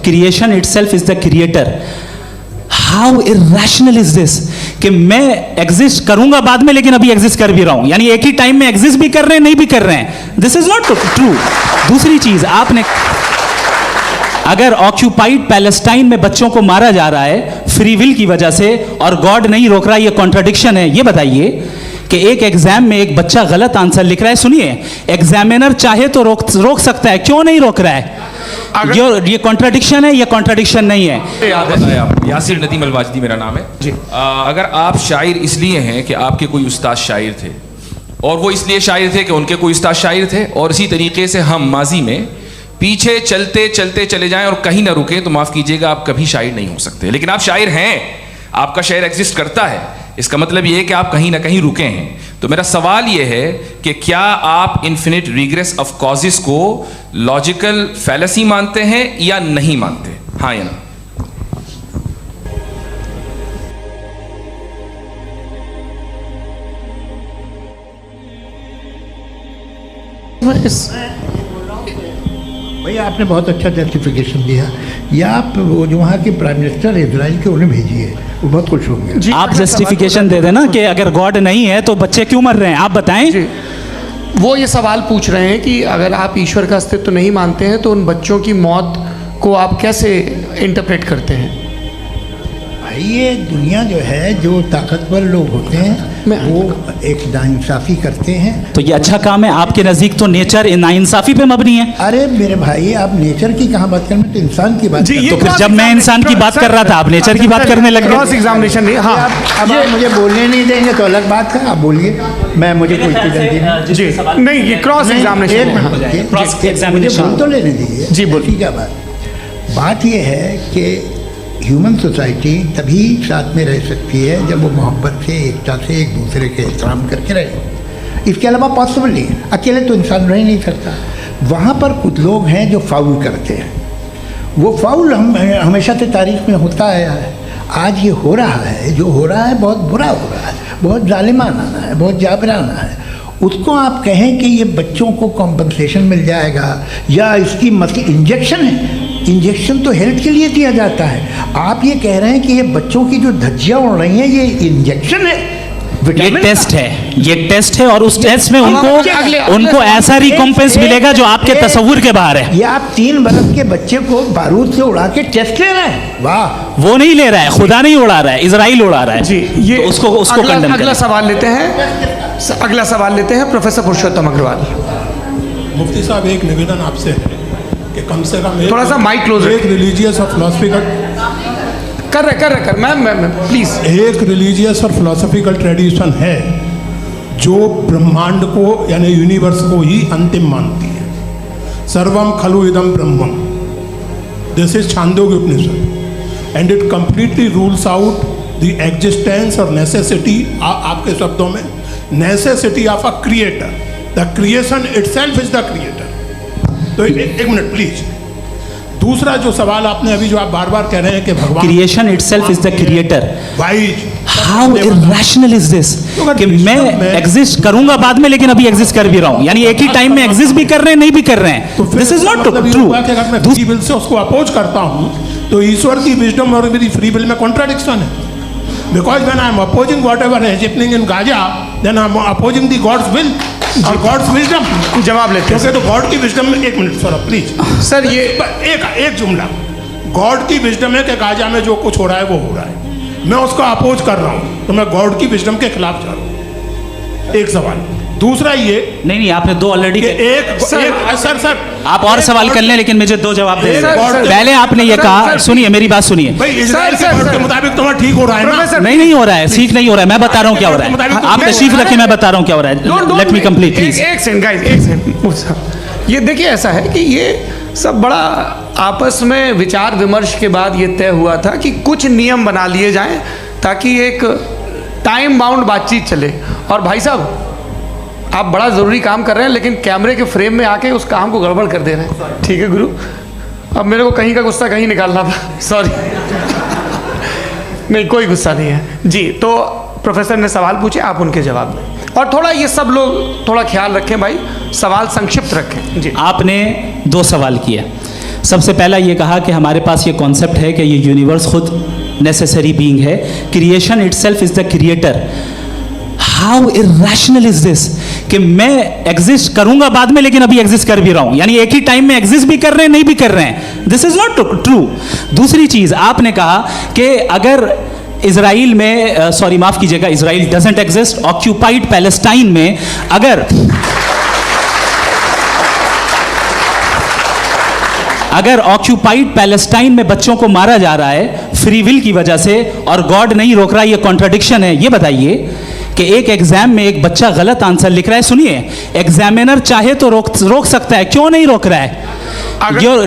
Creation itself is the creator. How irrational is this कि मैं exist करूंगा बाद में लेकिन अभी एग्जिस्ट कर भी रहा हूं, यानी एक ही टाइम में एग्जिस्ट भी कर रहे हैं नहीं भी कर रहे हैं। This is not true. दूसरी चीज, आपने अगर ऑक्यूपाइड पैलेस्टाइन में बच्चों को मारा जा रहा है फ्री विल की वजह से और गॉड नहीं रोक रहा, ये कॉन्ट्रडिक्शन है। ये बताइए कि एक एग्जाम में एक बच्चा गलत आंसर लिख रहा है, सुनिए, एग्जामिनर चाहे तो रोक सकता है, क्यों नहीं रोक रहा है? ये कॉन्ट्रडिक्शन है, ये कॉन्ट्रडिक्शन नहीं है। आप यासिर नदीम अलवाजदी मेरा नाम है जी। अगर आप शायर इसलिए हैं कि आपके कोई उस्ताद शायर थे और वो इसलिए शायर थे कि उनके कोई उस्ताद शायर थे, और इसी तरीके से हम माजी में पीछे चलते चलते चले जाएं और कहीं ना रुके, तो माफ़ कीजिएगा आप कभी शायर नहीं हो सकते। लेकिन आप शायर हैं, आपका शायर एग्जिस्ट करता है, इसका मतलब ये है कि आप कहीं ना कहीं रुके हैं। तो मेरा सवाल ये है कि क्या आप इन्फिनिट रिग्रेस ऑफ कॉजेस को लॉजिकल फैलेसी मानते हैं या नहीं मानते? हाँ या ना? भैया आपने बहुत अच्छा जस्टिफिकेशन दिया। या आप वो जो वहाँ के प्राइम मिनिस्टर इजराइल के उन्हें भेजिए, वो बहुत खुश होंगे। आप जस्टिफिकेशन दे देना कि अगर गॉड नहीं है तो बच्चे क्यों मर रहे हैं, आप बताएं। वो ये सवाल पूछ रहे हैं कि अगर आप ईश्वर का अस्तित्व नहीं मानते हैं तो उन बच्चों की मौत को आप कैसे इंटरप्रेट करते हैं? भाई ये दुनिया जो है, जो ताकतवर लोग होते हैं वो एक नाइंसाफ़ी करते हैं। तो ये अच्छा काम है आपके नज़दीक, तो नेचर नाइंसाफ़ी पे मबनी है। अरे मेरे भाई, आप नेचर की कहाँ बात कर रहे हैं, तो इंसान की बात कर रहे हैं। तो फिर जब मैं इंसान की बात कर रहा था आप नेचर की बात करने लग गए। क्रॉस एग्जामिनेशन नहीं। हाँ, अब आप मुझे बोलने नहीं देंगे तो अलग बात है, आप बोलिए, मैं मुझे कोई जल्दी नहीं। जी नहीं, ये क्रॉस एग्जामिनेशन। मुझे बोल तो लेने दीजिए। जी बोलिए। ठीक है। बात ये है कि ह्यूमन सोसाइटी तभी साथ में रह सकती है जब वो मोहब्बत से, एकता से, एक दूसरे के एहतराम करके रहे। इसके अलावा पॉसिबल नहीं है, अकेले तो इंसान रह ही नहीं सकता। वहाँ पर कुछ लोग हैं जो फाउल करते हैं, वो फाउल हमेशा से तारीख में होता आया है। आज ये हो रहा है, जो हो रहा है बहुत बुरा हो रहा है, बहुत जालिमाना है, बहुत जाबराना है। उसको आप कहें कि ये बच्चों को कॉम्पनसेशन मिल जाएगा या इसकी इंजेक्शन है। इंजेक्शन तो हेल्थ के लिए दिया जाता है। आप ये कह रहे हैं कि ये बच्चों की जो धज्जियाँ उड़ रही हैं ये इंजेक्शन है, ये टेस्ट है, ये टेस्ट है, और उस टेस्ट में उनको ऐसा रिकॉम्पेंस मिलेगा जो आपके तस्वुर के बाहर है। ये आप 3 बरस के बच्चे को बारूद से उड़ा के टेस्ट ले रहे हैं। वाह, वो नहीं ले रहा है, खुदा नहीं उड़ा रहा है, इजराइल उड़ा रहा है। जी, ये तो उसको कंडेम अगला सवाल लेते हैं। अगला सवाल लेते हैं प्रोफेसर पुरुषोत्तम अग्रवाल। मुफ्ती साहब, एक निवेदन आपसे है कि कम से कम थोड़ा सा माइक क्लोज एक रिलीजियस और फिलोसफिकल कर मैं प्लीज। एक रिलीजियस और फिलोसफिकल ट्रेडिशन है जो ब्रह्मांड को यानी यूनिवर्स को ही अंतिम मानती है। सर्वम खलु इदम ब्रह्मम, this is Chhandogya Upanishad, and it completely rules out the existence और नेसेसिटी, आपके शब्दों में necessity of a creator. The creation itself is the creator. तो एक मिनट प्लीज। दूसरा जो सवाल आपने अभी, जो आप बार बार कह रहे हैं कि भगवान creation itself is the creator, भाई हाउ इरेशनल इज दिस कि मैं एग्जिस्ट करूंगा बाद में लेकिन अभी एग्जिस्ट कर भी रहा हूं, यानी एक ही टाइम में एग्जिस्ट भी कर रहे हैं नहीं भी कर रहे हैं। This is not true. अगर मैं फ्री विल से उसको अपोज करता हूं तो ईश्वर की विजडम और मेरी फ्री विल में कॉन्ट्राडिक्शन है। Because when I am opposing whatever is happening in Gaza, then I am opposing the God's will और गॉड्स विजडम। जवाब लेते हैं क्योंकि तो गॉड की विजडम में, एक मिनट सर प्लीज सर, ये एक जुमला, गॉड की विजडम है कि गाजा में जो कुछ हो रहा है वो हो रहा है, मैं उसको अपोज कर रहा हूं तो मैं गॉड की विजडम के खिलाफ जा रहा हूं। एक सवाल। दूसरा ये नहीं, आपने 2 ऑलरेडी। सर आप और सवाल कर लें लेकिन मुझे 2 जवाब दे। पहले आपने ये कहा, सुनिए मेरी बात सुनिए। इजराइल के गॉड के मुताबिक तुम्हारा ठीक हो रहा है ना? नहीं हो रहा है, ठीक नहीं हो रहा है। मैं बता रहा हूँ क्या हो रहा है, आप तशरीफ रखें, मैं बता रहा हूँ क्या हो रहा है। Let me complete please. एक सेकंड गाइस, एक सेकंड। ये देखिए, ऐसा है कि ये सब बड़ा आपस में विचार विमर्श के बाद ये तय हुआ था कि कुछ नियम बना लिए जाएं ताकि एक टाइम बाउंड बातचीत चले। और भाई साहब, आप बड़ा ज़रूरी काम कर रहे हैं लेकिन कैमरे के फ्रेम में आके उस काम को गड़बड़ कर दे रहे हैं। ठीक है गुरु, अब मेरे को कहीं का गुस्सा कहीं निकालना था, सॉरी। नहीं, कोई गुस्सा नहीं है जी। तो प्रोफेसर ने सवाल पूछे, आप उनके जवाब दें, और थोड़ा ये सब लोग थोड़ा ख्याल रखें भाई, सवाल संक्षिप्त रखें जी। आपने 2 सवाल किए। सबसे पहला ये कहा कि हमारे पास ये कॉन्सेप्ट है कि ये यूनिवर्स खुद नेसेसरी बीइंग है, creation itself is the creator. How irrational is this कि मैं एग्जिस्ट करूंगा बाद में लेकिन अभी एग्जिस्ट कर भी रहा हूं, यानी एक ही टाइम में एग्जिस्ट भी कर रहे हैं नहीं भी कर रहे हैं। This is not true. दूसरी चीज आपने कहा कि अगर इजराइल में सॉरी माफ कीजिएगा, Israel doesn't exist, occupied Palestine में अगर ऑक्यूपाइड पैलेस्टाइन में बच्चों को मारा जा रहा है फ्री विल की वजह से और गॉड नहीं रोक रहा, ये कॉन्ट्रडिक्शन है। ये बताइए कि एक एग्जाम में एक बच्चा गलत आंसर लिख रहा है, सुनिए, एग्जामिनर चाहे तो रोक सकता है, क्यों नहीं रोक रहा है?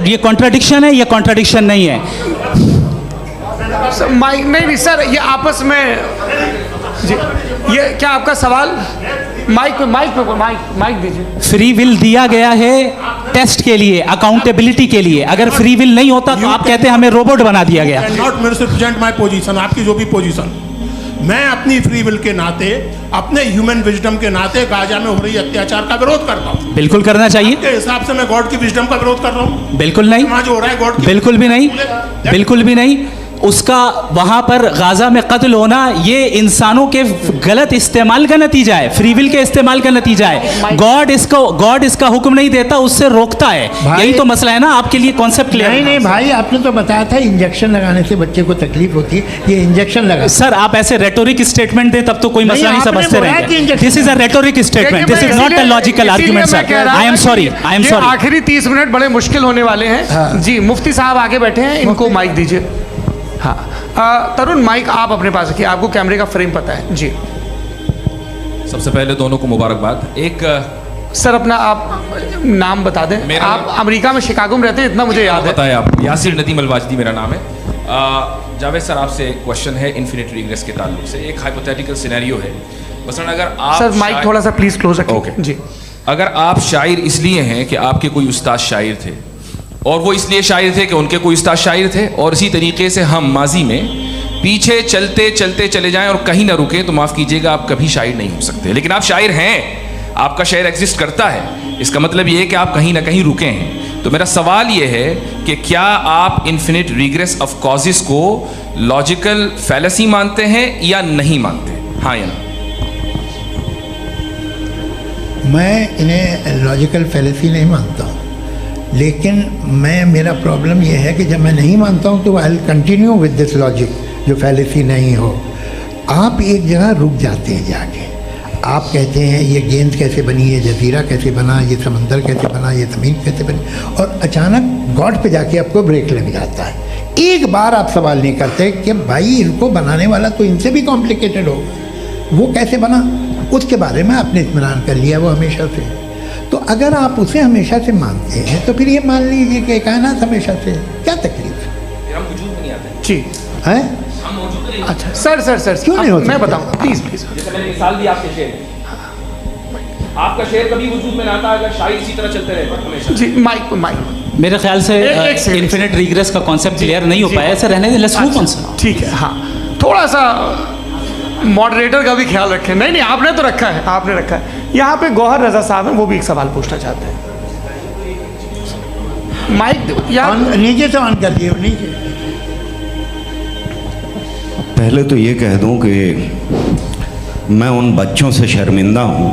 ये कॉन्ट्रडिक्शन है, ये कॉन्ट्रडिक्शन नहीं है। माइक नहीं सर, ये आपस में जी, ये क्या आपका सवाल? माइक दीजिए। फ्री विल दिया गया है टेस्ट के लिए, अकाउंटेबिलिटी के लिए। अगर फ्री विल नहीं होता तो आप कहते हैं हमें रोबोट बना दिया गया। नॉट मिसरिप्रेजेंट माय पोजीशन, आपकी जो भी पोजीशन, मैं अपनी फ्री विल के नाते, अपने ह्यूमन विजडम के नाते गाजा में हो रही अत्याचार का विरोध करता हूँ। बिल्कुल करना चाहिए। के हिसाब से मैं गॉड की विजडम का विरोध कर रहा हूँ? बिल्कुल नहीं। वहाँ जो हो रहा है गॉड, बिल्कुल भी नहीं, बिल्कुल भी नहीं। उसका वहां पर गाजा में कत्ल होना ये इंसानों के गलत इस्तेमाल का नतीजा है, फ्री विल के इस्तेमाल का नतीजा है। गॉड इसका हुक्म नहीं देता, उससे रोकता है। यही तो मसला है ना, आपके लिए कॉन्सेप्ट क्लियर नहीं भाई, आपने तो बताया था इंजेक्शन लगाने से बच्चे को तकलीफ होती है, ये इंजेक्शन लगा। सर आप ऐसे रेटोरिक स्टेटमेंट दे तब तो कोई मसला नहीं समझते रहेंगे। This is a rhetoric statement, this is not a logical argument sir. I am sorry, I am sorry. आखिरी 30 मिनट बड़े मुश्किल होने वाले हैं। जी मुफ्ती साहब आगे बैठे हैं, इनको माइक दीजिए। हाँ तरुण, माइक आप अपने पास रखिए, आपको कैमरे का फ्रेम पता है जी। सबसे पहले दोनों को मुबारकबाद। एक सर अपना आप नाम बता दें। आप अमेरिका में शिकागो में रहते हैं, इतना मुझे याद है। बताया आप, यासिर नदीम अलवाजदी मेरा नाम है। जावेद सर आपसे एक क्वेश्चन है इन्फिनिट रिग्रेस के ताल्लुक से। एक हाइपोथेटिकल सिनेरियो है, मसलन अगर आप सर माइक थोड़ा सा प्लीज क्लोज रखिए। ओके जी। अगर आप शायर इसलिए हैं कि आपके कोई उस्ताद शायर थे और वो इसलिए शायर थे कि उनके कोई उस्ताद शायर थे, और इसी तरीके से हम माजी में पीछे चलते चलते चले जाएं और कहीं ना रुके, तो माफ़ कीजिएगा आप कभी शायर नहीं हो सकते। लेकिन आप शायर हैं, आपका शायर एग्जिस्ट करता है, इसका मतलब ये है कि आप कहीं ना कहीं रुके हैं। तो मेरा सवाल ये है कि क्या आप इन्फिनिट रिग्रेस ऑफ कॉजेस को लॉजिकल फैलेसी मानते हैं या नहीं मानते? हाँ या ना? मैं इन्हें लॉजिकल फैलेसी नहीं मानता हूँ, लेकिन मेरा प्रॉब्लम यह है कि जब मैं नहीं मानता हूँ तो I continue with this logic जो फैलेसी नहीं हो। आप एक जगह रुक जाते हैं जाके, आप कहते हैं ये गेंद कैसे बनी, ये जजीरा कैसे बना, ये समंदर कैसे बना, ये ज़मीन कैसे बनी, और अचानक गॉड पे जाके आपको ब्रेक लग जाता है। एक बार आप सवाल नहीं करते कि भाई इनको बनाने वाला तो इनसे भी कॉम्प्लिकेटेड होगा, वो कैसे बना, उसके बारे में आपने इत्मीनान कर लिया वो हमेशा से। तो अगर आप उसे हमेशा से मानते हैं तो फिर ये मान लीजिए कि कायनात हमेशा से, क्या तकलीफ है? हम वजूद में नहीं आते जी हैं? हम मौजूद नहीं। अच्छा सर क्यों नहीं होता? मैं बताऊँ प्लीज। जैसे मैंने मिसाल दी आपके शेर, आपका शेर कभी वजूद में ना आता अगर शायर इसी तरह चलते रहे हमेशा। जी माइक मेरे ख्याल से एक सेकंड। इन्फिनिट रिग्रेस का कॉन्सेप्ट क्लियर नहीं हो पाया। सर रहने दें, लेट्स मूव ऑन सर। ठीक है। हाँ थोड़ा सा मॉडरेटर का भी ख्याल रखें। नहीं आपने तो रखा है, आपने रखा है। यहाँ पे गौहर रजा साहब हैं, वो भी एक सवाल पूछना चाहते हैं। माइक यार नीचे से ऑन कर दिए, नीचे। पहले तो ये कह दूं कि मैं उन बच्चों से शर्मिंदा हूं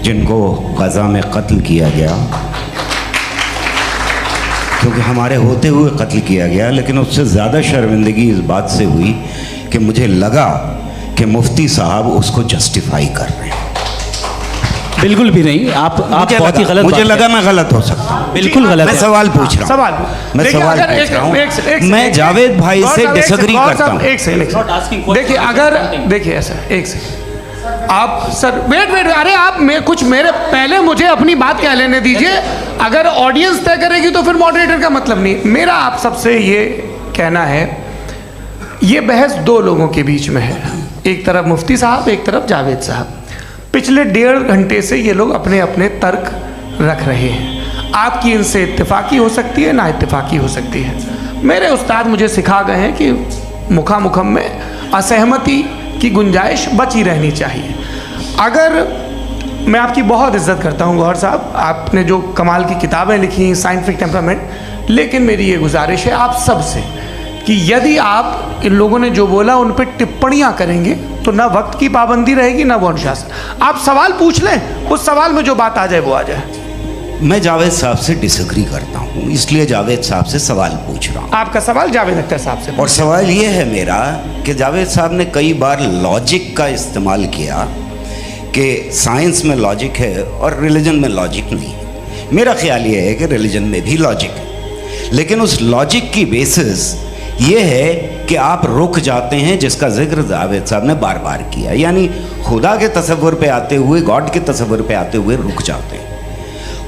जिनको गज़ा में कत्ल किया गया, क्योंकि हमारे होते हुए कत्ल किया गया। लेकिन उससे ज़्यादा शर्मिंदगी इस बात से हुई कि मुझे लगा कि मुफ्ती साहब उसको जस्टिफाई कर रहे हैं। बिल्कुल भी नहीं, आप बहुत ही गलत। मुझे लगा मैं गलत हो सकता हूँ। बिल्कुल गलत मैं है। सवाल पूछ रहा हूँ, मैं सवाल पूछ रहा हूँ। मैं जावेद भाई से डिसएग्री करता हूँ। एक सेकंड देखिए, अगर देखिए ऐसा एक सेकंड आप सर वेट अरे आप कुछ मेरे पहले मुझे अपनी बात कह लेने दीजिए। अगर ऑडियंस तय करेगी तो फिर मॉडरेटर का मतलब नहीं। मेरा आप सबसे ये कहना है, ये बहस दो लोगों के बीच में है, एक तरफ मुफ्ती साहब, एक तरफ जावेद साहब। पिछले 1.5 घंटे से ये लोग अपने अपने तर्क रख रहे हैं। आपकी इनसे इत्तेफाकी हो सकती है, ना इत्तेफाकी हो सकती है। मेरे उस्ताद मुझे सिखा गए हैं कि मुखामुखम में असहमति की गुंजाइश बची रहनी चाहिए। अगर मैं आपकी बहुत इज्जत करता हूँ गौहर साहब, आपने जो कमाल की किताबें लिखी साइंटिफिक टेम्परामेंट, लेकिन मेरी ये गुजारिश है आप सबसे कि यदि आप इन लोगों ने जो बोला उन पर टिप्पणियां करेंगे तो ना वक्त की पाबंदी रहेगी ना वो अनुशासन। आप सवाल पूछ लें, उस सवाल में जो बात आ जाए वो आ जाए। मैं जावेद साहब से डिसएग्री करता हूँ, इसलिए जावेद साहब से सवाल पूछ रहा हूँ। आपका सवाल जावेद अख्तर साहब से। और सवाल ये है मेरा कि जावेद साहब ने कई बार लॉजिक का इस्तेमाल किया कि साइंस में लॉजिक है और रिलीजन में लॉजिक नहीं है। मेरा ख्याल ये है कि रिलीजन में भी लॉजिक है, लेकिन उस लॉजिक की बेसिस ये है कि आप रुक जाते हैं, जिसका जिक्र जावेद साहब ने बार बार किया, यानी खुदा के तसव्वुर पे आते हुए, गॉड के तसव्वुर पे आते हुए रुक जाते हैं।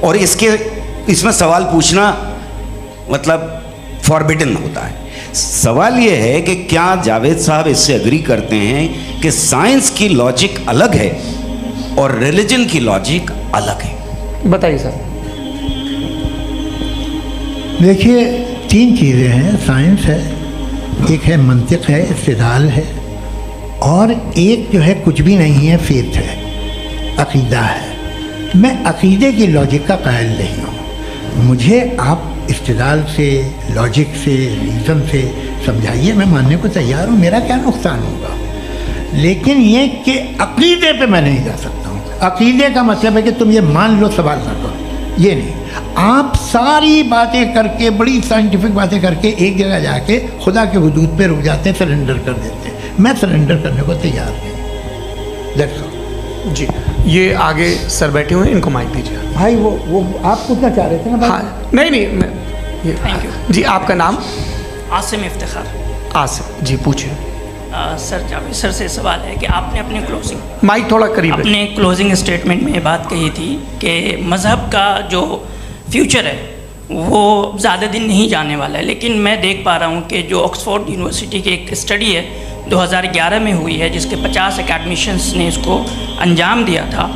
और इसमें सवाल पूछना मतलब फॉरबिडन होता है। सवाल ये है कि क्या जावेद साहब इससे एग्री करते हैं कि साइंस की लॉजिक अलग है और रिलीजन की लॉजिक अलग है? बताइए सर। देखिए, तीन चीज़ें हैं। साइंस है, एक है मंतिक है, इस्तिदलाल है, और एक जो है कुछ भी नहीं है, फेथ है, अकीदा है। मैं अकीदे की लॉजिक का कायल नहीं हूँ। मुझे आप इस्तिदलाल से, लॉजिक से, रीज़न से समझाइए, मैं मानने को तैयार हूँ, मेरा क्या नुकसान होगा। लेकिन ये कि अकीदे पे मैं नहीं जा सकता हूँ। अकीदे का मतलब है कि तुम ये मान लो, सवाल ना करो, ये नहीं। आप सारी बातें करके, बड़ी साइंटिफिक बातें करके एक जगह जाके खुदा के हुदूद पे रुक जाते हैं, सरेंडर कर देते हैं। मैं सरेंडर करने को तैयार नहीं। That's all. जी, ये आगे सर बैठे हुए हैं, इनको माइक दीजिए। भाई वो आप पूछना चाह रहे थे ना भाई? हाँ, नहीं मैं ये जी, आपका नाम? आसिम इफ्तिखार। आसिम जी, पूछिए। सर, जावेद सर से सवाल है कि आपने अपने क्लोजिंग माइक थोड़ा करीब है। अपने क्लोजिंग स्टेटमेंट में ये बात कही थी कि मज़हब का जो फ्यूचर है वो ज़्यादा दिन नहीं जाने वाला है, लेकिन मैं देख पा रहा हूँ कि जो ऑक्सफोर्ड यूनिवर्सिटी की एक स्टडी है 2011 में हुई है, जिसके 50 एकेडमिशियंस ने इसको अंजाम दिया था,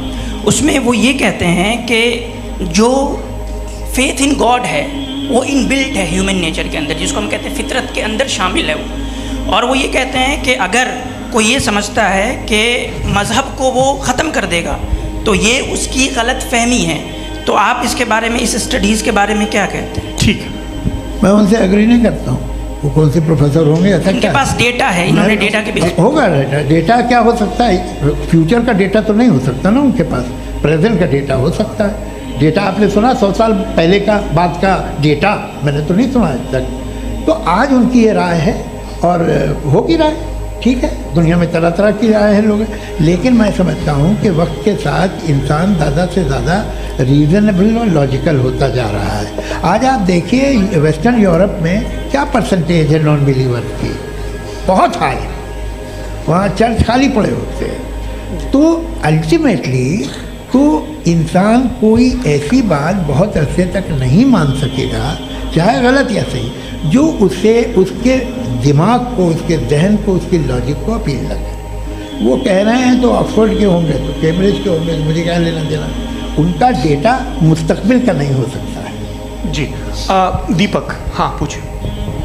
उसमें वो ये कहते हैं कि जो फेथ इन गॉड है वो इनबिल्ट है ह्यूमन नेचर के अंदर, जिसको हम कहते हैं फितरत के अंदर शामिल है वो। और वो ये कहते हैं कि अगर कोई ये समझता है कि मज़हब को वो ख़त्म कर देगा तो ये उसकी गलत फहमी है। तो आप इसके बारे में, इस स्टडीज़ के बारे में क्या कहते हैं? ठीक है, मैं उनसे एग्री नहीं करता हूँ। वो कौन से प्रोफेसर होंगे? ऐसा उनके क्या पास डेटा है, इन्होंने डेटा के बेस होगा। डेटा क्या हो सकता है? फ्यूचर का डेटा तो नहीं हो सकता ना उनके पास, प्रेजेंट का डेटा हो सकता है। डेटा आपने सुना 100 साल पहले का बाद का डेटा? मैंने तो नहीं सुना आज तक। तो आज उनकी ये राय है और होगी राय, ठीक है। दुनिया में तरह तरह की राय है लोग, लेकिन मैं समझता हूँ कि वक्त के साथ इंसान ज़्यादा से ज़्यादा रीज़नेबल और लॉजिकल होता जा रहा है। आज आप देखिए वेस्टर्न यूरोप में क्या परसेंटेज है नॉन बिलीवर्स की, बहुत हाई। वहाँ चर्च खाली पड़े होते हैं। तो अल्टीमेटली तो इंसान कोई ऐसी बात बहुत अरसे तक नहीं मान सकेगा, चाहे गलत या सही, जो उससे उसके दिमाग को, उसके जहन को, उसकी लॉजिक को अपील लगे। वो कह रहे हैं तो ऑक्सफोर्ड के होंगे तो कैम्ब्रिज के होंगे, मुझे क्या लेना देना। उनका डेटा मुस्तकबिल का नहीं हो सकता है। जी दीपक, हाँ पूछिए।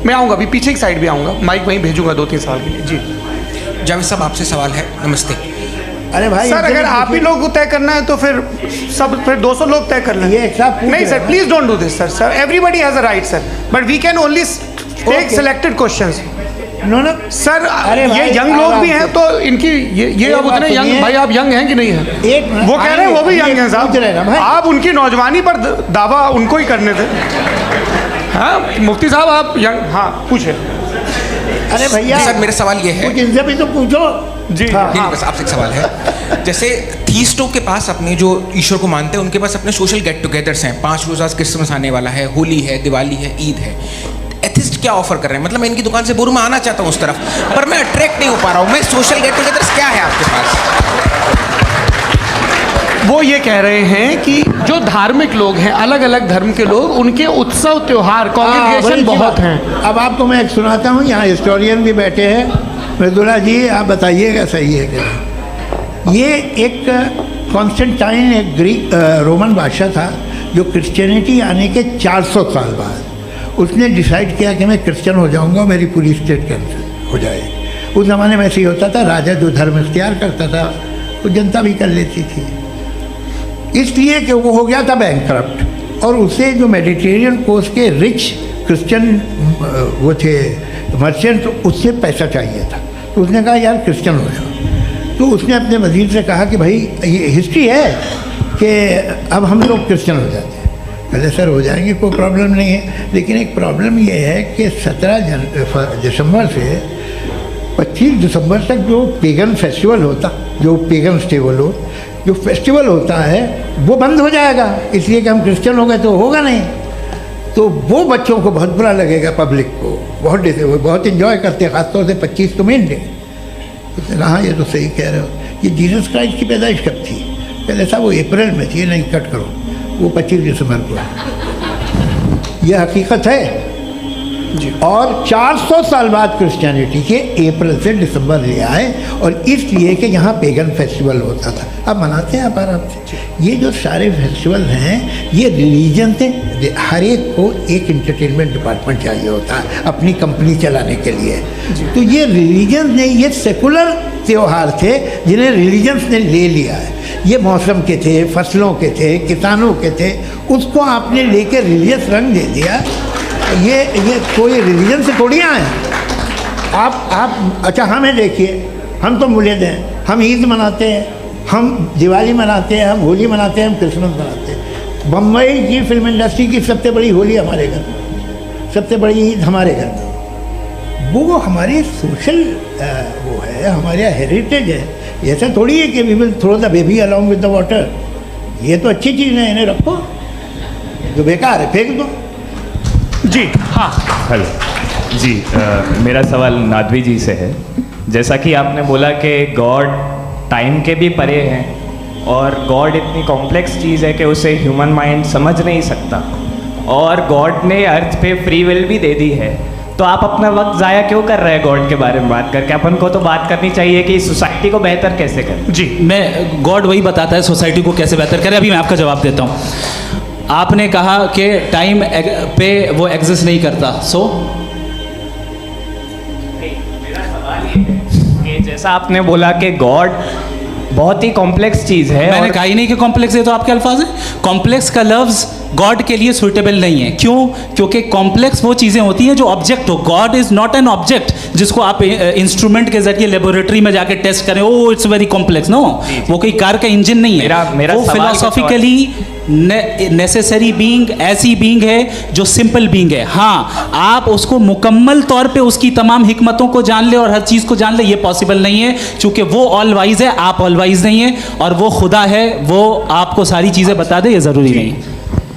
मैं आऊँगा, अभी पीछे की साइड भी आऊँगा, माइक वहीं भेजूंगा 2-3 सवाल के लिए। जी जावेद साहब, आपसे सवाल है। नमस्ते। अरे भाई सर, अगर आप ही लोग को तय करना है तो फिर 200 लोग तय कर लें। ये एक साथ नहीं sir, please don't do this sir. Everybody has a right sir, but we can only take selected questions. No sir, अरे ये यंग लोग भी हैं तो इनकी ये अब उतने यंग, भाई आप यंग हैं कि नहीं हैं? एक मिनट, वो कह रहे हैं वो भी यंग हैं पूछ रहे ना साहब, भाई। आप उनकी नौजवानी पर दावा उनको ही करने थे। हाँ मुफ्ती साहब, आप यंग, हाँ पूछे। अरे भैया सर, मेरा सवाल ये है। कुछ इनसे भी तो पूछो जी नहीं, बस आपसे एक सवाल है। जैसे थीस्टों के पास अपने जो ईश्वर को मानते हैं उनके पास अपने सोशल गेट टुगेदर्स हैं। 5 रोज़ आज क्रिसमस आने वाला है, होली है, दिवाली है, ईद है। एथिस्ट क्या ऑफर कर रहे हैं? मतलब मैं इनकी दुकान से मैं आना चाहता हूँ उस तरफ, पर मैं अट्रैक्ट नहीं हो पा रहा हूँ। मैं सोशल गेट टुगेदर्स क्या है आपके पास? वो ये कह रहे हैं कि जो धार्मिक लोग हैं, अलग अलग धर्म के लोग, उनके उत्सव त्योहार, कॉन्ग्रेगेशन बहुत हैं। अब आपको मैं एक सुनाता हूँ, यहाँ हिस्टोरियन भी बैठे हैं। मृदुला जी, आप बताइएगा सही है क्या? ये एक कॉन्स्टेंटाइन, एक ग्रीक रोमन बादशाह था जो क्रिश्चियनिटी आने के 400 साल बाद उसने डिसाइड किया कि मैं क्रिश्चियन हो जाऊंगा, मेरी पूरी स्टेट कैंसिल हो जाएगी। उस ज़माने में ऐसे ही होता था, राजा जो धर्म इख्तियार करता था वो जनता भी कर लेती थी। इसलिए कि वो हो गया था बैंकक्रप्ट और उसे जो मेडिटेरियन कोस्ट के रिच क्रिश्चियन वो थे मर्चेंट, तो उससे पैसा चाहिए था। तो उसने कहा यार क्रिश्चियन हो जाओ। तो उसने अपने वजीर से कहा कि भाई ये हिस्ट्री है कि अब हम लोग क्रिश्चियन हो जाते हैं। पहले सर हो जाएंगे, कोई प्रॉब्लम नहीं है, लेकिन एक प्रॉब्लम ये है कि 17 दिसंबर से 25 दिसंबर तक जो पेगन फेस्टिवल होता, जो पेगन जो फेस्टिवल होता है वो बंद हो जाएगा, इसलिए कि हम क्रिश्चियन हो गए तो होगा नहीं। तो वो बच्चों को बहुत बुरा लगेगा, पब्लिक को बहुत इन्जॉय करते हैं, ख़ासतौर से 25 तो मेन डे। उसने कहा ये तो सही कह रहे हो, ये जीसस क्राइस्ट की पैदाइश कब थी? पहले साहब वो अप्रैल में थी, नहीं कट करो, वो 25 दिसंबर को है। ये हकीकत है जी। और 400 साल बाद क्रिश्चियनिटी के अप्रैल से दिसंबर ले आए, और इसलिए कि यहाँ पेगन फेस्टिवल होता था। अब मनाते हैं आप आराम से। ये जो सारे फेस्टिवल हैं ये रिलीजन से, हर एक को एक इंटरटेनमेंट डिपार्टमेंट चाहिए होता है अपनी कंपनी चलाने के लिए। तो ये रिलीजन ने, ये सेकुलर त्यौहार थे जिन्हें रिलीजन्स ने ले लिया है। ये मौसम के थे, फसलों के थे, किसानों के थे, उसको आपने लेके रिलीजियस रंग दे दिया। ये कोई रिलीजन से थोड़ी आए हैं आप। अच्छा हमें देखिए, हम तो मुल्द हैं, हम ईद मनाते हैं, हम दिवाली मनाते हैं, हम होली मनाते हैं, हम क्रिसमस मनाते हैं। बम्बई की फिल्म इंडस्ट्री की सबसे बड़ी होली हमारे घर में, सबसे बड़ी ईद हमारे घर में। वो हमारी सोशल वो है, हमारे हेरिटेज है। ऐसा थोड़ी है कि we will throw the baby along with the water. ये तो अच्छी चीज़ है, इन्हें रखो, जो बेकार है फेंक दो। जी हाँ, हेलो जी, मेरा सवाल नादवी जी से है। जैसा कि आपने बोला कि गॉड टाइम के भी परे हैं और गॉड इतनी कॉम्प्लेक्स चीज़ है कि उसे ह्यूमन माइंड समझ नहीं सकता, और गॉड ने अर्थ पे फ्री विल भी दे दी है, तो आप अपना वक्त ज़ाया क्यों कर रहे हैं गॉड के बारे में बात करके? अपन को तो बात करनी चाहिए कि सोसाइटी को बेहतर कैसे करें। जी, मैं गॉड वही बताता है सोसाइटी को कैसे बेहतर करें। अभी मैं आपका जवाब देता हूँ। आपने कहा कि टाइम पे वो एग्जिस्ट नहीं करता, सो मेरा सवाल ये है कि जैसा आपने बोला कि गॉड बहुत ही कॉम्प्लेक्स चीज़ है। मैंने कहा ही नहीं कि कॉम्प्लेक्स है, तो आपके अल्फाज हैं। कॉम्प्लेक्स का लफ्ज़ गॉड के लिए सुइटेबल नहीं है। क्यों? क्योंकि कॉम्प्लेक्स वो चीज़ें होती हैं जो ऑब्जेक्ट हो। God is not an object जिसको आप इंस्ट्रूमेंट के जरिए लेबोरेटरी में जाके टेस्ट करें, oh it's very complex. No, वो कोई कार का इंजन नहीं है। मेरा वो फिलोसॉफिकली नेसेसरी बीइंग ऐसी बीइंग है जो सिंपल बीइंग है। हाँ, आप उसको मुकम्मल तौर पे उसकी तमाम हिकमतों को जान ले और हर चीज़ को जान ले, ये पॉसिबल नहीं है, क्योंकि वो ऑल वाइज है, आप ऑल वाइज नहीं है, और वो खुदा है, वो आपको सारी चीज़ें बता दे, ये ज़रूरी नहीं।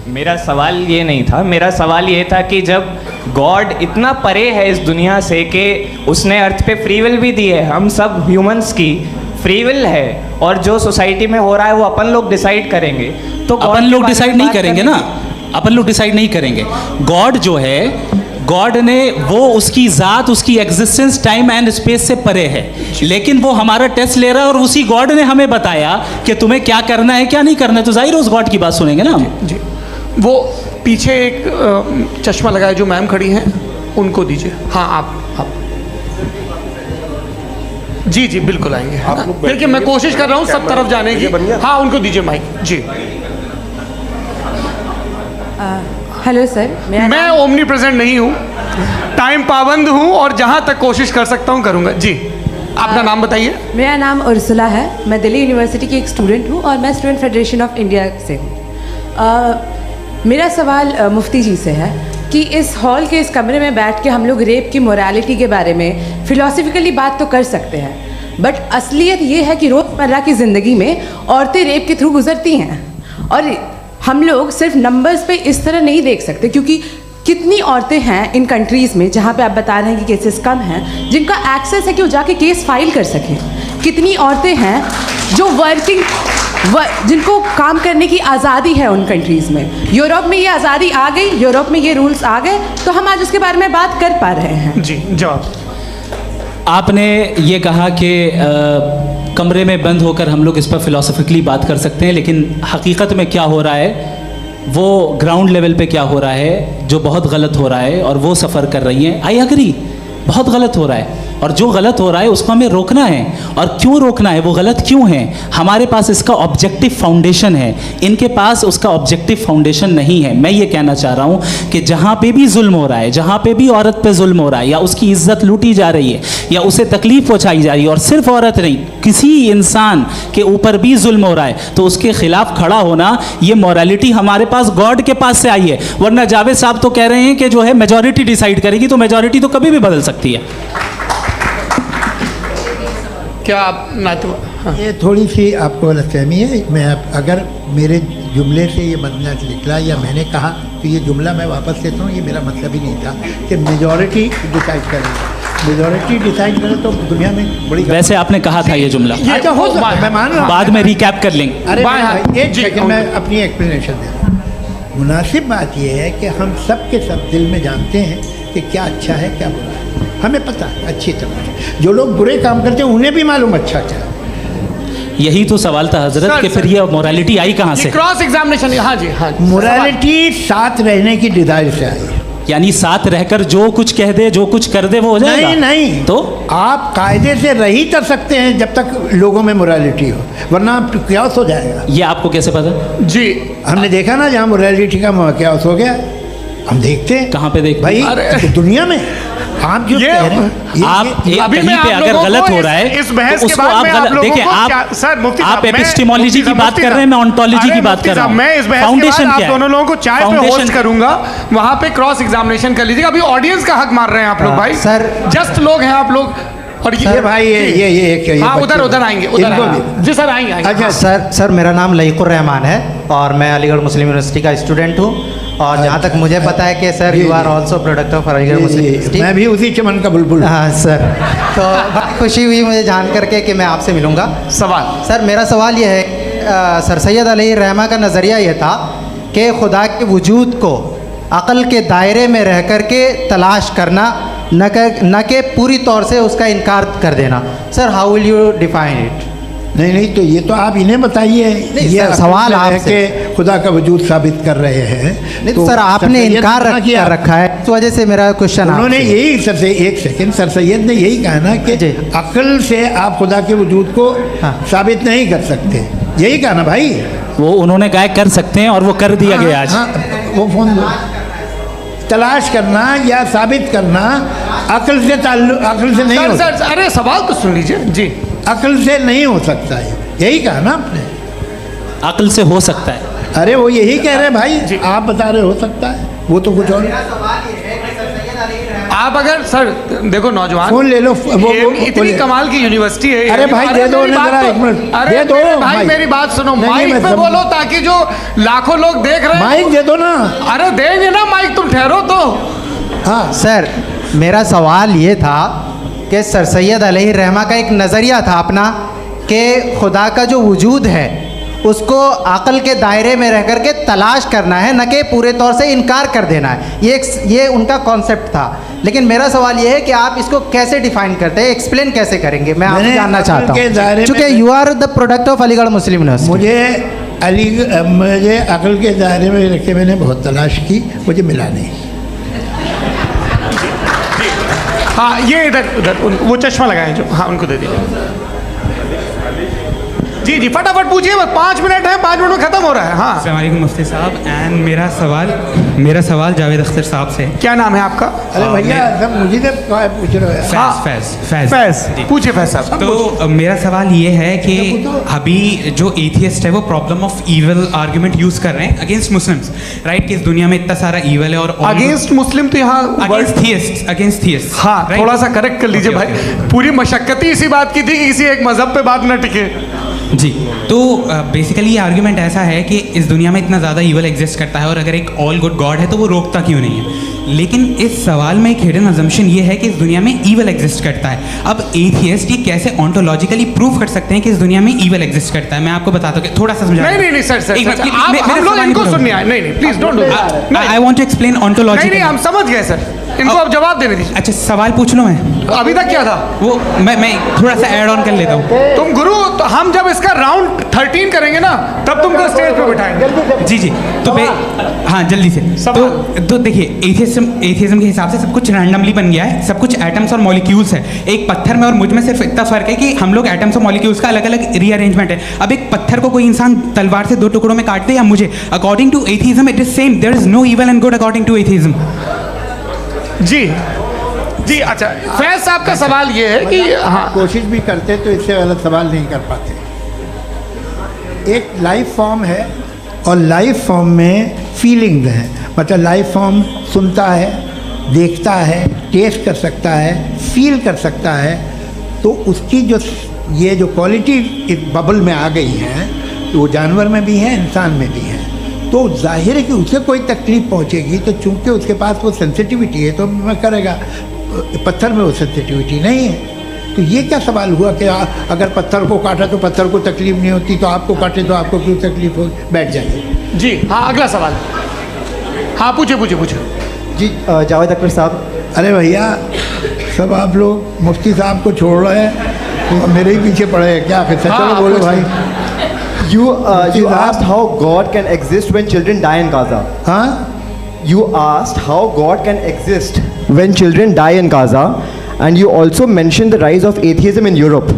मेरा सवाल ये नहीं था, मेरा सवाल ये था कि जब गॉड इतना परे है इस दुनिया से कि उसने अर्थ पे फ्री विल भी दी है, हम सब ह्यूमंस की फ्री विल है, और जो सोसाइटी में हो रहा है वो अपन लोग डिसाइड करेंगे, तो अपन लोग डिसाइड नहीं करेंगे ना, अपन लोग डिसाइड नहीं करेंगे। गॉड जो है, गॉड ने वो उसकी ज़ात, उसकी एग्जिस्टेंस टाइम एंड स्पेस से परे है, लेकिन वो हमारा टेस्ट ले रहा है और उसी गॉड ने हमें बताया कि तुम्हें क्या करना है क्या नहीं करना है, तो जाहिर उस गॉड की बात सुनेंगे ना हम। जी, वो पीछे एक चश्मा लगाए जो मैम खड़ी हैं, उनको दीजिए। हाँ, आप जी जी बिल्कुल आएंगे। देखिए मैं कोशिश कर रहा हूँ सब तरफ जाने की। हाँ, उनको दीजिए माइक। जी, हेलो सर, मैं ओमनी प्रेजेंट नहीं हूँ, टाइम पाबंद हूँ, और जहाँ तक कोशिश कर सकता हूँ करूँगा। जी, अपना नाम बताइए। मेरा नाम उर्सुला है, मैं दिल्ली यूनिवर्सिटी की एक स्टूडेंट हूँ और मैं स्टूडेंट फेडरेशन ऑफ इंडिया से हूँ। मेरा सवाल मुफ्ती जी से है कि इस हॉल के इस कमरे में बैठ के हम लोग रेप की मोरालिटी के बारे में फिलोसफिकली बात तो कर सकते हैं, बट असलियत ये है कि रोज़मर्रा की ज़िंदगी में औरतें रेप के थ्रू गुजरती हैं, और हम लोग सिर्फ नंबर्स पे इस तरह नहीं देख सकते, क्योंकि कितनी औरतें हैं इन कंट्रीज़ में जहाँ पे आप बता रहे हैं कि केसेस कम हैं, जिनका एक्सेस है कि वो जाके केस फाइल कर सकें। कितनी औरतें हैं जो जिनको काम करने की आज़ादी है उन कंट्रीज़ में। यूरोप में ये आज़ादी आ गई, यूरोप में ये रूल्स आ गए, तो हम आज उसके बारे में बात कर पा रहे हैं। जी, जवाब। आपने ये कहा कि कमरे में बंद होकर हम लोग इस पर फिलोसफिकली बात कर सकते हैं, लेकिन हकीकत में क्या हो रहा है, वो ग्राउंड लेवल पे क्या हो रहा है जो बहुत गलत हो रहा है, और वो सफ़र कर रही हैं। आई अग्री, बहुत गलत हो रहा है। और जो गलत हो रहा है उसको हमें रोकना है। और क्यों रोकना है, वो गलत क्यों है, हमारे पास इसका ऑब्जेक्टिव फाउंडेशन है, इनके पास उसका ऑब्जेक्टिव फाउंडेशन नहीं है। मैं ये कहना चाह रहा हूँ कि जहाँ पे भी जुल्म हो रहा है, जहाँ पे भी औरत पे जुल्म हो रहा है, या उसकी इज्जत लूटी जा रही है, या उसे तकलीफ पहुँचाई जा रही है, और सिर्फ औरत नहीं, किसी इंसान के ऊपर भी जुल्म हो रहा है, तो उसके खिलाफ खड़ा होना, ये मॉरलिटी हमारे पास गॉड के पास से आई है। वरना जावेद साहब तो कह रहे हैं कि जो है मेजॉरिटी डिसाइड करेगी, तो मेजॉरिटी तो कभी भी बदल सकती है। क्या आप हाँ। ये थोड़ी सी आपको गलतफहमी है। मैं अगर मेरे जुमले से ये बदनाम निकला या मैंने कहा, तो ये जुमला मैं वापस लेता हूँ। ये मेरा मतलब ही नहीं था कि मेजॉरिटी डिसाइड करेगी। मेजॉरिटी डिसाइड करे तो दुनिया में बड़ी, वैसे आपने कहा था ये जुमला, अच्छा हो सकता है, मैं मान रहा हूँ, बाद में रिकैप कर लेंगे। अरे एक सेकंड, मैं अपनी एक्सप्लेनेशन दे रहा हूँ। मुनासिब बात यह है कि हम सब के सब दिल में जानते हैं कि क्या अच्छा है क्या बुरा है, हमें पता है अच्छी तरह से। जो लोग बुरे काम करते हैं उन्हें भी मालूम अच्छा क्या है। यही तो सवाल था हजरत कि फिर ये मोरालिटी आई कहाँ से? क्रॉस एग्जामिनेशन, हाँ जी हाँ। मोरालिटी साथ रहने की डिजायर से आई, यानी साथ रहकर जो कुछ कह दे, जो कुछ कर दे, वो हो जाएगा। नहीं नहीं, तो आप कायदे से रह ही कर सकते हैं जब तक लोगों में मोरालिटी हो, वरना आप क्यास हो जाएगा। ये आपको कैसे पता? जी हमने देखा ना, जहाँ मोरालिटी का क्यास हो गया, हम देखते हैं। कहाँ पे देखते भाई? दुनिया में। आप जो कह रहे हैं, आप कहीं पे अगर गलत हो रहा है, इस बहस तो के उसको बाद आप मैं गलत देखिए। आप सर मुफ्ती आप एपिस्टेमोलॉजी की बात कर रहे हैं, मैं ओंटोलॉजी की बात कर रहा हूँ। मैं इस बहस के बाद आप दोनों लोगों को चाय पे होस्ट करूंगा, वहां पे क्रॉस एग्जामिनेशन कर लीजिएगा। अभी ऑडियंस का हक मार रहे हैं आप लोग भाई, सर जस्ट लोग हैं आप लोग। और ये भाई ये हाँ, उधर आएंगे, जी सर आएंगे। अच्छा सर मेरा नाम लईकुर रहमान है और मैं अलीगढ़ मुस्लिम यूनिवर्सिटी का स्टूडेंट हूँ। और जहाँ तक मुझे पता है कि sir you are also product of Aligarh Muslim University. मैं भी उसी चमन का बुलबुल। हाँ सर, तो बड़ी खुशी हुई मुझे जान करके कि मैं आपसे मिलूँगा। सवाल सर, मेरा सवाल ये है, सर सैयद अलैहि रहमा का नज़रिया ये था कि खुदा के वजूद को अक़ल के दायरे में रह कर के तलाश करना, न कि पूरी तौर से उसका इनकार कर देना। Sir how will you define it? नहीं, तो ये तो आप इन्हें बताइए। ये सवाल है कि खुदा का वजूद साबित कर रहे हैं। नहीं तो सर आपने इनकार कर रखा है, इस वजह से मेरा क्वेश्चन। उन्होंने यही सर से एक सेकंड, सर सैयद ने यही कहा ना कि अक्ल से आप खुदा के वजूद को साबित नहीं कर सकते, यही कहा ना भाई। वो उन्होंने कहा कर सकते हैं और वो कर दिया गया आज। वो फोन दो। तलाश करना या साबित करना अक्ल से अक्ल से नहीं हो सकता। अरे सवाल तो सुन लीजिए जी। अक्ल से नहीं हो सकता है, यही कहा ना आपने। अक्ल से हो सकता है। अरे वो यही कह रहे हैं भाई, आप बता रहे हो सकता है, वो तो कुछ और। आप अगर सर देखो नौजवान फोन ले लो, वो इतनी कमाल की यूनिवर्सिटी है। अरे भाई दे दो जरा, एक मिनट दे दो भाई, मेरी बात सुनो, माइक पे बोलो ताकि जो लाखों लोग देख रहे हैं। माइक दे दो ना। अरे देंगे ना माइक, तुम ठहरो तो। हाँ सर, मेरा सवाल ये था कि सर सैयद अलैहि रहमा का एक नज़रिया था अपना कि खुदा का जो वजूद है उसको अक़ल के दायरे में रह कर के तलाश करना है, न कि पूरे तौर से इनकार कर देना है। ये उनका कॉन्सेप्ट था। लेकिन मेरा सवाल ये है कि आप इसको कैसे डिफाइन करते हैं, एक्सप्लेन कैसे करेंगे? मैं आपसे जानना चाहता हूँ, क्योंकि you are the product of Aligarh Muslim University. मुझे अक़ल के दायरे में रख के मैंने बहुत तलाश की, मुझे मिला नहीं। हाँ ये इधर वो चश्मा लगाए जो, हाँ उनको दे दीजिए। जी जी फटाफट पूछिए, बस 5 मिनट है, 5 मिनट में खत्म हो रहा है। हाँ अस्सलाम वालेकुम मुफ्ती साहब। एंड मेरा सवाल जावेद अख्तर साहब से। क्या नाम है आपका? अरे भैया सब मुझे पूछ रहे हो। फैज पूछिए फैज साहब। तो मेरा सवाल ये है कि अभी जो एथियस्ट है वो problem of evil argument use कर रहे हैं अगेंस्ट मुस्लिम्स, राइट? कि इस दुनिया में इतना सारा ईविल है और अगेंस्ट मुस्लिम तो यहाँ अगेंस्ट थियस्ट। हाँ थोड़ा सा करेक्ट कर लीजिए भाई, पूरी मशक्कत ही इसी बात की थी कि किसी एक मजहब पे बात न टिके। जी, तो बेसिकली ये आर्ग्यूमेंट ऐसा है कि इस दुनिया में इतना ज़्यादा ईवल एग्जिस्ट करता है और अगर एक ऑल गुड गॉड है तो वो रोकता क्यों नहीं है? लेकिन इस सवाल में एक हिडन अजम्पशन ये है कि इस दुनिया में ईवल एग्जिस्ट करता है। अब एथियस्ट ये कैसे ऑन्टोलॉजिकली प्रूव कर सकते हैं कि इस दुनिया में ईवल एग्जिस्ट करता है? मैं आपको बताता हूँ, थोड़ा सा समझा। नहीं सर हम लोग इनको सुनने आए। नहीं please don't do that. I want to explain ontology. नहीं हम समझ गए सर। इनको अब जवाब देने दीजिए। अच्छा सवाल पूछ लो मैं। अभी तक क्या था वो मैं थोड़ा सा ऐड ऑन कर लेता हूँ। तुम गुरु, तो हम जब इसका राउंड 13 करेंगे ना तब तुमको स्टेज पे बिठाएंगे। जी जी तो हाँ जल्दी से। तो देखिए एथियज्म के हिसाब से सब कुछ रैंडमली बन गया है, सब कुछ एटम्स और मॉलिक्यूल्स है। एक पत्थर में और मुझ में सिर्फ इतना फर्क है कि हम लोग एटम्स और मॉलिक्यूल्स का अलग अलग रीअरेंजमेंट है। अब एक पत्थर को कोई इंसान तलवार से 2 टुकड़ों में काट दे या मुझे, according to atheism it is same, there is no evil and good according to atheism. जी जी अच्छा, फैज साहब का सवाल ये है कि हाँ, कोशिश भी करते तो इससे गलत सवाल नहीं कर पाते। एक लाइफ फॉर्म है और लाइफ फॉर्म में फीलिंग्स हैं, मतलब लाइफ फॉर्म सुनता है, देखता है, टेस्ट कर सकता है, फील कर सकता है, तो उसकी जो ये जो क्वालिटी इस बबल में आ गई हैं तो वो जानवर में भी है, इंसान में भी है। तो जाहिर है कि उसे कोई तकलीफ पहुंचेगी, तो चूंकि उसके पास वो सेंसिटिविटी है तो मैं करेगा। पत्थर में वो सेंसिटिविटी नहीं है। तो ये क्या सवाल हुआ कि अगर पत्थर को काटा तो पत्थर को तकलीफ नहीं होती, तो आपको काटे तो आपको क्यों तकलीफ हो? बैठ जाइए जी। हाँ अगला सवाल, हाँ पूछे जी। जावेद अख्तर साहब। अरे भैया सब आप लोग मुफ्ती साहब को छोड़ रहे हैं तो मेरे ही पीछे पड़े हैं क्या? फिर चलो बोलो भाई। You asked how God can exist when children die in Gaza. हाँ? You asked how God can exist when children die in Gaza, and you also mentioned the rise of atheism in Europe.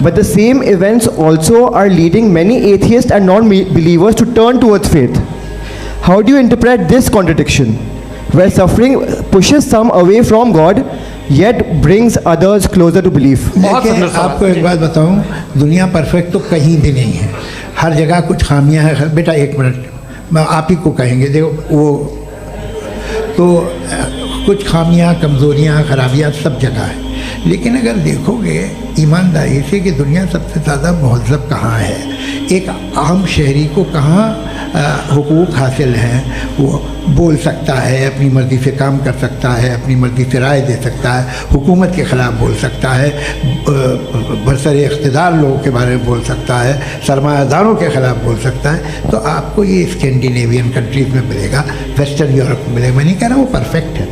But the same events also are leading many atheists and non-believers to turn towards faith. How do you interpret this contradiction, where suffering pushes some away from God, yet brings others closer to belief? देखिए आपको एक बात बताऊं, दुनिया perfect तो कहीं भी नहीं है, हर जगह कुछ खामियां हैं। बेटा एक मिनट, मैं आप ही को कहेंगे, देखो वो तो कुछ खामियां, कमज़ोरियां, खराबियां सब जगह है। लेकिन अगर देखोगे ईमानदारी से कि दुनिया सबसे ज़्यादा महज़ब कहाँ है, एक आम शहरी को कहाँ हुकूक हासिल हैं, वो बोल सकता है, अपनी मर्ज़ी से काम कर सकता है, अपनी मर्ज़ी से राय दे सकता है, हुकूमत के ख़िलाफ़ बोल सकता है, बरसर इक़्तिदार लोगों के बारे में बोल सकता है, सरमायादारों के ख़िलाफ़ बोल सकता है। तो आपको ये स्कैंडिनेवियन कंट्रीज़ में मिलेगा, वेस्टर्न यूरोप में मिलेगा। मैं नहीं कह रहा वो परफेक्ट है,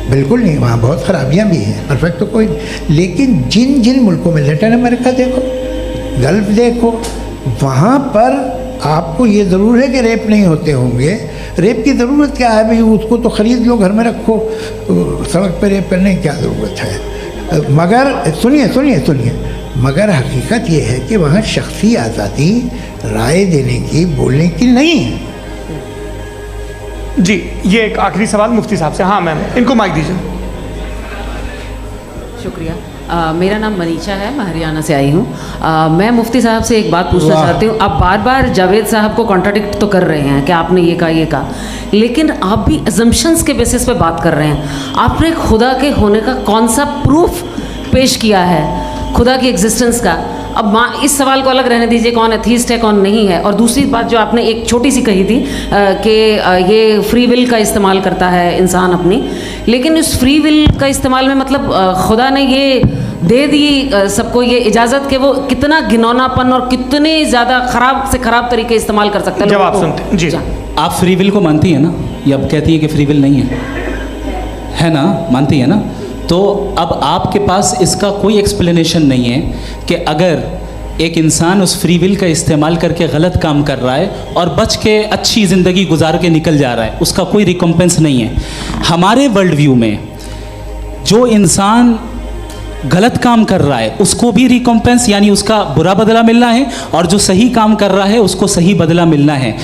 बिल्कुल नहीं, वहाँ बहुत ख़राबियाँ भी हैं, परफेक्ट तो कोई नहीं। लेकिन जिन जिन मुल्कों में, लैटिन अमेरिका देखो, गल्फ़ देखो, वहाँ पर आपको ये ज़रूर है कि रेप नहीं होते होंगे। रेप की ज़रूरत क्या है भाई? उसको तो ख़रीद लो, घर में रखो, सड़क पर रेप करने की क्या ज़रूरत है? मगर सुनिए, मगर हकीकत ये है कि वहाँ शख्सी आज़ादी राय देने की, बोलने की नहीं है। जी ये एक आखिरी सवाल मुफ्ती साहब से। हाँ मैम, इनको माइक दीजिए। शुक्रिया। मेरा नाम मनीषा है, मैं हरियाणा से आई हूँ। मैं मुफ्ती साहब से एक बात पूछना चाहती हूँ। आप बार बार जावेद साहब को कॉन्ट्राडिक्ट तो कर रहे हैं कि आपने ये कहा, लेकिन आप भी अजम्पशंस के बेसिस पे बात कर रहे हैं। आपने खुदा के होने का कौन सा प्रूफ पेश किया है, खुदा की एग्जिस्टेंस का? अब इस सवाल को अलग रहने दीजिए, कौन एथीस्ट है कौन नहीं है। और दूसरी बात जो आपने एक छोटी सी कही थी कि ये फ्री विल का इस्तेमाल करता है इंसान अपनी, लेकिन इस फ्री विल का इस्तेमाल में मतलब खुदा ने ये दे दी सबको ये इजाज़त कि वो कितना घिनौनापन और कितने ज़्यादा ख़राब से ख़राब तरीके इस्तेमाल कर सकते हैं। जवाब सुनते जी। आप फ्री विल को मानती हैं ना? ये अब कहती है कि फ्री विल नहीं है ना? मानती है ना? तो अब आपके पास इसका कोई एक्सप्लेनेशन नहीं है कि अगर एक इंसान उस फ्री विल का इस्तेमाल करके गलत काम कर रहा है और बच के अच्छी ज़िंदगी गुजार के निकल जा रहा है, उसका कोई रिकम्पेंस नहीं है। हमारे वर्ल्ड व्यू में जो इंसान गलत काम कर रहा है उसको भी रिकम्पेंस यानी उसका बुरा बदला मिलना है, और जो सही काम कर रहा है उसको सही बदला मिलना है।